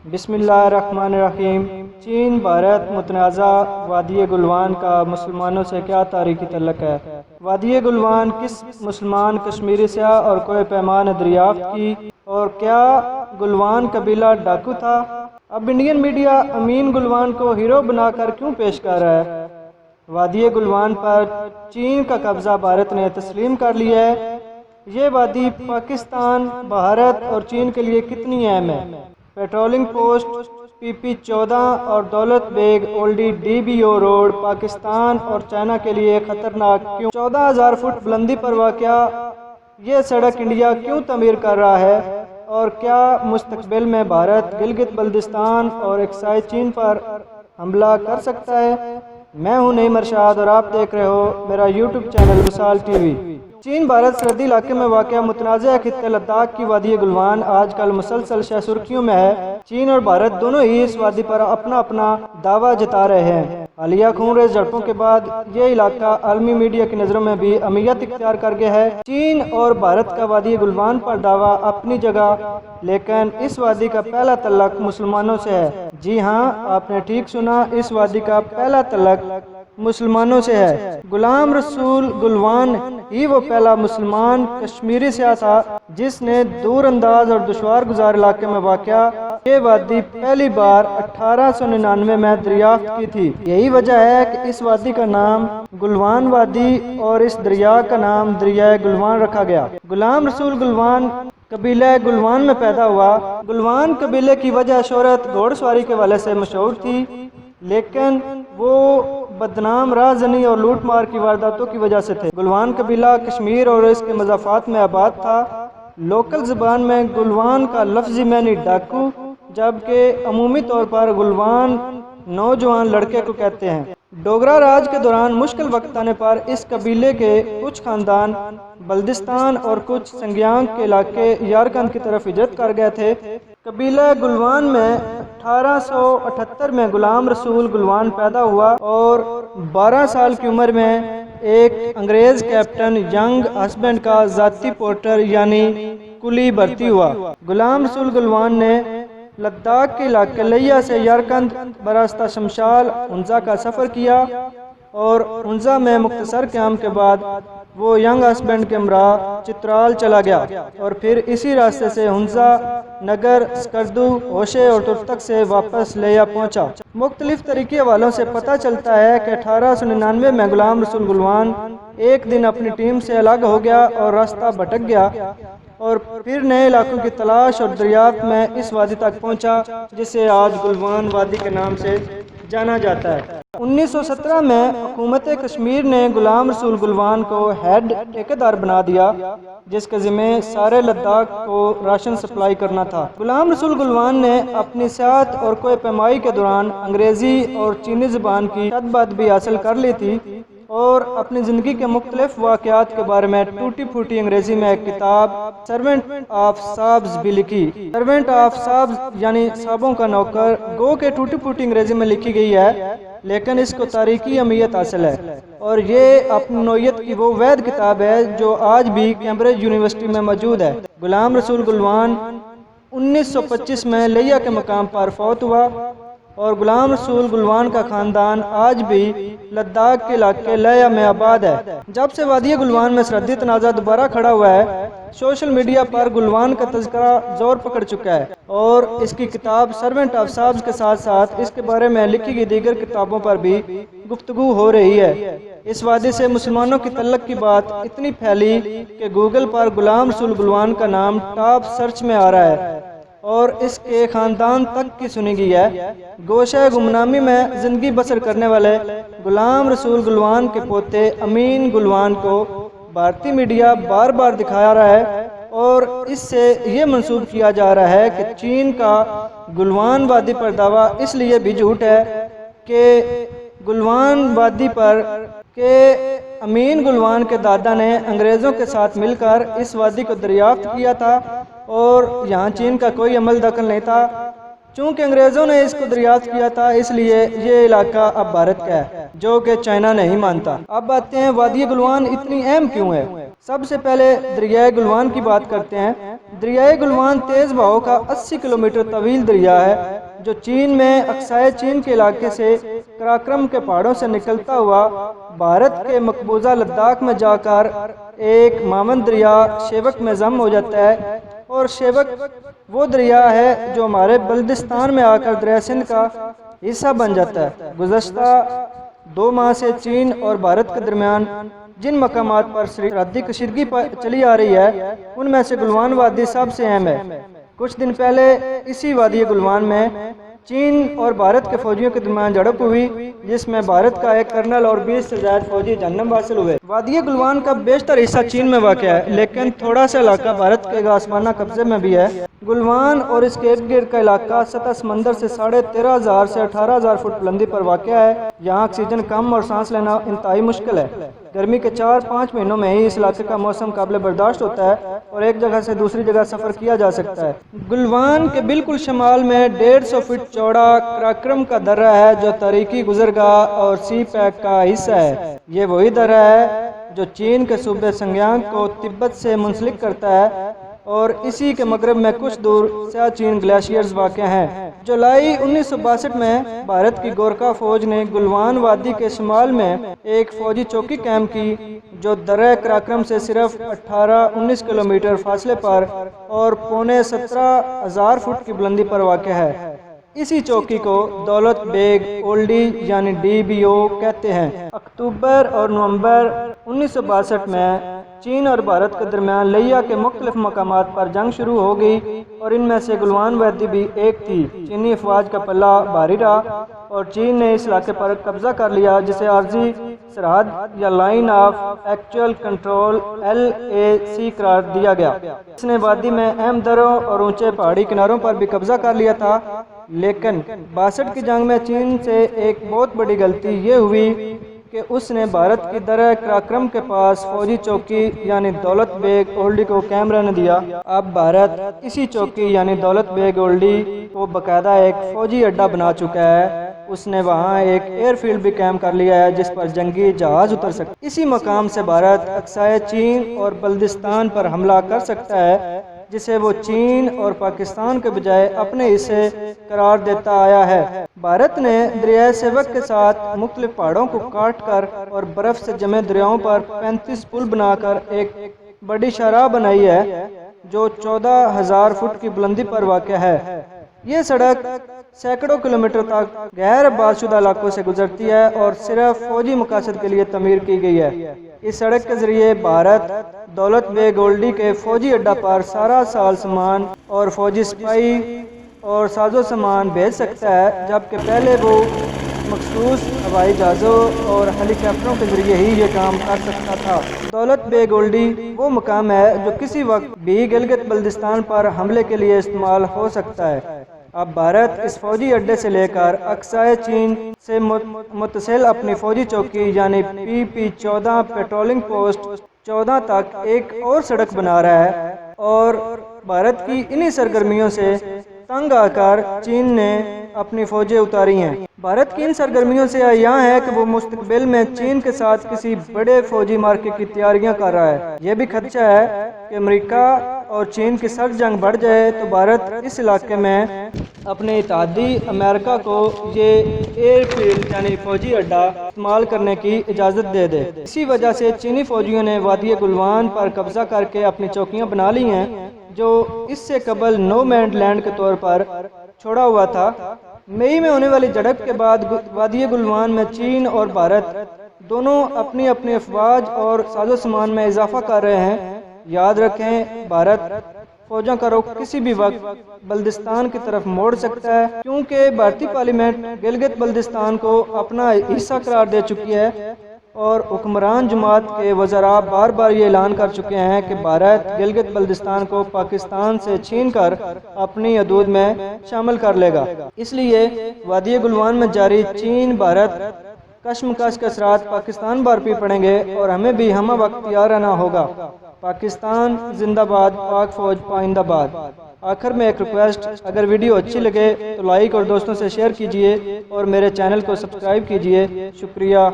بسم اللہ الرحمن الرحیم۔ چین بھارت متنازع وادی گلوان کا مسلمانوں سے کیا تاریخی تعلق ہے؟ وادی گلوان کس مسلمان کشمیری سیاح اور کوہ پیما نے دریافت کی، اور کیا گلوان قبیلہ ڈاکو تھا؟ اب انڈین میڈیا امین گلوان کو ہیرو بنا کر کیوں پیش کر رہا ہے؟ وادی گلوان پر چین کا قبضہ بھارت نے تسلیم کر لیا ہے۔ یہ وادی پاکستان، بھارت اور چین کے لیے کتنی اہم ہے؟ پیٹرولنگ پوسٹ PP-14 اور دولت bag Oldi DBO road Pakistan اور چائنا کے لیے خطرناک کیوں؟ 14,000 فٹ بلندی پر واقع یہ سڑک انڈیا کیوں تعمیر کر رہا ہے، اور کیا مستقبل میں بھارت گلگت بلتستان اور اکسائی چین پر حملہ کر سکتا ہے؟ میں ہوں نعیم ارشاد اور آپ دیکھ رہے ہو میرا YouTube چینل بوسال TV۔ چین بھارت سرحدی علاقے میں واقع متنازع خطے لداخ کی وادی گلوان آج کل مسلسل شہ سرخیوں میں ہے۔ چین اور بھارت دونوں ہی اس وادی پر اپنا اپنا دعویٰ جتا رہے ہیں۔ حالیہ خون ریز جھڑپوں کے بعد یہ علاقہ عالمی میڈیا کی نظروں میں بھی اہمیت اختیار کر گیا ہے۔ چین اور بھارت کا وادی گلوان پر دعویٰ اپنی جگہ، لیکن اس وادی کا پہلا تعلق مسلمانوں سے ہے۔ جی ہاں، آپ نے ٹھیک سنا، اس وادی کا پہلا تعلق مسلمانوں سے ہے۔ غلام رسول گلوان ہی وہ پہلا مسلمان کشمیری سیاح تھا جس نے دور انداز اور دشوار گزار علاقے میں واقع یہ وادی پہلی بار 1899 میں دریافت کی تھی۔ یہی وجہ ہے کہ اس وادی کا نام گلوان وادی اور اس دریا کا نام دریائے گلوان رکھا گیا۔ غلام رسول گلوان قبیلہ گلوان میں پیدا ہوا۔ گلوان قبیلے کی وجہ شہرت گھوڑ سواری کے حوالے سے مشہور تھی، لیکن وہ بدنام رازنی اور لوٹ مار کی وارداتوں کی وجہ سے تھے۔ گلوان قبیلہ کشمیر اور اس کے مضافات میں آباد تھا۔ لوکل زبان میں گلوان کا لفظی معنی ڈاکو، جبکہ عمومی طور پر گلوان نوجوان لڑکے کو کہتے ہیں۔ ڈوگرا راج کے دوران مشکل وقت آنے پر اس قبیلے کے کچھ خاندان بلتستان اور کچھ سنگیانگ کے علاقے یارکند کی طرف ہجرت کر گئے تھے۔ قبیلہ گلوان میں 1878 میں غلام رسول گلوان پیدا ہوا اور 12 سال کی عمر میں ایک انگریز کیپٹن ینگ ہسبینڈ کا ذاتی پورٹر یعنی کلی بھرتی ہوا۔ غلام رسول گلوان نے لداخ کے علاقے لیا سے یارکند براستہ شمشال ہنزا کا سفر کیا، اور ہنزا میں مختصر قیام کے بعد وہ ینگ ہسبینڈ کے ہمراہ چترال چلا گیا، اور پھر اسی راستے سے ہنزا، نگر، سکردو، ہوشے اور ترتک سے واپس لیا پہنچا۔ مختلف طریقے حوالوں سے پتہ چلتا ہے کہ 1899 میں غلام رسول گلوان ایک دن اپنی ٹیم سے الگ ہو گیا اور راستہ بھٹک گیا، اور پھر نئے علاقوں کی تلاش اور دریافت میں اس وادی تک پہنچا جسے آج گلوان وادی کے نام سے جانا جاتا ہے۔ 1917 میں حکومت کشمیر نے غلام رسول گلوان کو ہیڈ ٹھیکیدار بنا دیا، جس کے ذمہ سارے لداخ کو راشن سپلائی کرنا تھا۔ غلام رسول گلوان نے اپنی سیاحت اور کوہ پیمائی کے دوران انگریزی اور چینی زبان کی شد بات بھی حاصل کر لی تھی، اور اپنی زندگی کے مختلف واقعات کے بارے میں ٹوٹی پھوٹی انگریزی میں ایک کتاب سرونٹ آف سابز بھی لکھی۔ سرونٹ آف سابز یعنی سابوں کا نوکر، گو کہ ٹوٹی پھوٹی انگریزی میں لکھی گئی ہے، لیکن اس کو تاریخی اہمیت حاصل ہے، اور یہ اپنی نوعیت کی وہ واحد کتاب ہے جو آج بھی کیمبرج یونیورسٹی میں موجود ہے۔ غلام رسول گلوان 1925 میں لیا کے مقام پر فوت ہوا، اور غلام رسول گلوان کا خاندان آج بھی لداخ کے علاقے لیا میں آباد ہے۔ جب سے وادی گلوان میں سرحدی تنازع دوبارہ کھڑا ہوا ہے، سوشل میڈیا پر گلوان کا تذکرہ زور پکڑ چکا ہے، اور اس کی کتاب سرونٹ آف سابز کے ساتھ ساتھ اس کے بارے میں لکھی گئی دیگر کتابوں پر بھی گفتگو ہو رہی ہے۔ اس وادی سے مسلمانوں کی تعلق کی بات اتنی پھیلی کہ گوگل پر غلام رسول گلوان کا نام ٹاپ سرچ میں آ رہا ہے، اور اس کے خاندان تک کی سنی گئی ہے۔ گوشہ گمنامی میں زندگی بسر کرنے والے غلام رسول گلوان کے پوتے امین گلوان کو بھارتی میڈیا بار بار دکھایا رہا ہے، اور اس سے یہ منسوب کیا جا رہا ہے کہ چین کا گلوان وادی پر دعویٰ اس لیے بھی جھوٹ ہے کہ گلوان وادی پر کہ امین گلوان کے دادا نے انگریزوں کے ساتھ مل کر اس وادی کو دریافت کیا تھا، اور یہاں چین کا کوئی عمل دخل نہیں تھا۔ چونکہ انگریزوں نے اس کو دریافت کیا تھا، اس لیے یہ علاقہ اب بھارت کا ہے، جو کہ چائنا نہیں مانتا۔ اب آتے ہیں وادی گلوان اتنی اہم کیوں ہے۔ سب سے پہلے دریائے گلوان کی بات کرتے ہیں۔ دریائے گلوان تیز بہاؤ کا 80 کلومیٹر طویل دریا ہے، جو چین میں اکسائے چین کے علاقے سے کراکرم کے پہاڑوں سے نکلتا ہوا بھارت کے مقبوضہ لداخ میں جا کر ایک معاون دریا شیوک میں ضم ہو جاتا ہے، اور شیوک وہ دریا ہے جو ہمارے بلدستان میں آ کر دریا سندھ کا حصہ بن جاتا ہے۔ گزشتہ 2 ماہ سے چین اور بھارت کے درمیان جن مقامات پر سرحدی کشیدگی چلی آ رہی ہے ان میں سے گلوان وادی سب سے اہم ہے۔ کچھ دن پہلے اسی وادی گلوان میں چین اور بھارت کے فوجیوں کے درمیان جھڑپ ہوئی، جس میں بھارت کا ایک کرنل اور 20 سے زائد فوجی جہنم حاصل ہوئے۔ وادی گلوان کا بیشتر حصہ چین میں واقع ہے، لیکن تھوڑا سا علاقہ بھارت کے آسمانہ قبضے میں بھی ہے۔ گلوان اور اس کے ارد گرد کا علاقہ سطح سمندر سے 13,500 سے 18,000 فٹ بلندی پر واقع ہے۔ یہاں آکسیجن کم اور سانس لینا انتہائی مشکل ہے۔ گرمی کے 4-5 مہینوں میں ہی اس علاقے کا موسم قابل برداشت ہوتا ہے اور ایک جگہ سے دوسری جگہ سفر کیا جا سکتا ہے۔ گلوان کے بالکل شمال میں 150 فٹ چوڑا کراکرم کا درہ ہے جو تاریخی گزرگاہ اور سی پیک کا حصہ ہے۔ یہ وہی درہ ہے جو چین کے صوبے سنگیانگ کو تبت سے منسلک کرتا ہے، اور اسی کے مغرب میں کچھ دور سیاچین گلیشیئرز واقع ہیں۔ جولائی 1962 میں بھارت کی گورکھا فوج نے گلوان وادی کے شمال میں ایک فوجی چوکی قائم کی جو درہ کراکرم سے صرف 18-19 کلومیٹر فاصلے پر اور 17,500 فٹ کی بلندی پر واقع ہے۔ اسی چوکی کو دولت بیگ اولڈی یعنی DBO کہتے ہیں۔ اکتوبر اور نومبر 1962 میں چین اور بھارت کے درمیان لیا کے مختلف مقامات پر جنگ شروع ہو گئی، اور ان میں سے گلوان وادی بھی ایک تھی۔ چینی افواج کا پلہ بھاری رہا اور چین نے اس علاقے پر قبضہ کر لیا، جسے عارضی سرحد یا line of actual control LAC قرار دیا گیا۔ اس نے وادی میں اہم دروں اور اونچے پہاڑی کناروں پر بھی قبضہ کر لیا تھا، لیکن 62 کی جنگ میں چین سے ایک بہت بڑی غلطی یہ ہوئی کہ اس نے بھارت کی درہ کراکرم کے پاس فوجی چوکی یعنی دولت بیگ اولڈی کو قائم رہنے دیا۔ اب بھارت اسی چوکی یعنی دولت بیگ اولڈی کو باقاعدہ ایک فوجی اڈہ بنا چکا ہے۔ اس نے وہاں ایک ایئر فیلڈ بھی قائم کر لیا ہے جس پر جنگی جہاز اتر سکتے۔ اسی مقام سے بھارت اکسائے چین اور بلدستان پر حملہ کر سکتا ہے، جسے وہ چین اور پاکستان کے بجائے اپنے حصے قرار دیتا آیا ہے۔ بھارت نے دریائے سیوک کے ساتھ مختلف پہاڑوں کو کاٹ کر اور برف سے جمے دریاؤں پر 35 پل بنا کر ایک بڑی شاہراہ بنائی ہے جو 14,000 فٹ کی بلندی پر واقع ہے۔ یہ سڑک سینکڑوں کلومیٹر تک غیر آباد شدہ علاقوں سے گزرتی ہے اور صرف فوجی مقاصد کے لیے تعمیر کی گئی ہے۔ اس سڑک کے ذریعے بھارت دولت بیگ اولڈی کے فوجی اڈہ پر سارا سال سامان اور فوجی سپاہی اور ساز و سامان بھیج سکتا ہے، جبکہ پہلے وہ مخصوص ہوائی جہازوں اور ہیلی کاپٹروں کے ذریعے ہی یہ کام کر سکتا تھا۔ دولت بیگ اولڈی وہ مقام ہے جو کسی وقت بھی گلگت بلتستان پر حملے کے لیے استعمال ہو سکتا ہے۔ اب بھارت اس فوجی اڈے سے لے کر اکسائے چین سے متصل اپنی فوجی چوکی یعنی PP-14 پیٹرولنگ پوسٹ 14 تک ایک اور سڑک بنا رہا ہے، اور بھارت کی انہی سرگرمیوں سے تنگ آ کر چین نے اپنی فوجیں اتاری ہیں۔ بھارت کی ان سرگرمیوں سے یہاں ہے کہ وہ مستقبل میں چین کے ساتھ کسی بڑے فوجی معرکے کی تیاریاں کر رہا ہے۔ یہ بھی خدشہ ہے کہ امریکہ اور چین کی سرد جنگ بڑھ جائے تو بھارت اس علاقے میں اپنے اتحادی امریکہ کو یہ ایئر فیلڈ یعنی فوجی اڈہ استعمال کرنے کی اجازت دے دے۔ اسی وجہ سے چینی فوجیوں نے وادی گلوان پر قبضہ کر کے اپنی چوکیاں بنا لی ہیں، جو اس سے قبل نو مینڈ لینڈ کے طور پر چھوڑا ہوا تھا۔ مئی میں ہونے والی جھڑپ کے بعد وادی گلوان میں چین اور بھارت دونوں اپنی اپنی افواج اور ساز و سامان میں اضافہ کر رہے ہیں۔ یاد رکھیں، بھارت فوجوں کا رخ کسی بھی وقت بلتستان کی طرف موڑ سکتا ہے، کیونکہ بھارتی پارلیمنٹ گلگت بلتستان کو اپنا حصہ قرار دے چکی ہے، اور حکمران جماعت کے وزراء بار بار یہ اعلان کر چکے ہیں کہ بھارت گلگت بلتستان کو پاکستان سے چھین کر اپنی حدود میں شامل کر لے گا۔ اس لیے وادی گلوان میں جاری چین بھارت کشمکش کے اثرات پاکستان پر بھی پڑیں گے، اور ہمیں بھی ہمہ وقت تیار رہنا ہوگا۔ پاکستان زندہ باد، پاک فوج پائندہ باد۔ آخر میں ایک ریکویسٹ، اگر ویڈیو اچھی لگے تو لائک اور دوستوں سے شیئر کیجئے اور میرے چینل کو سبسکرائب کیجئے۔ شکریہ۔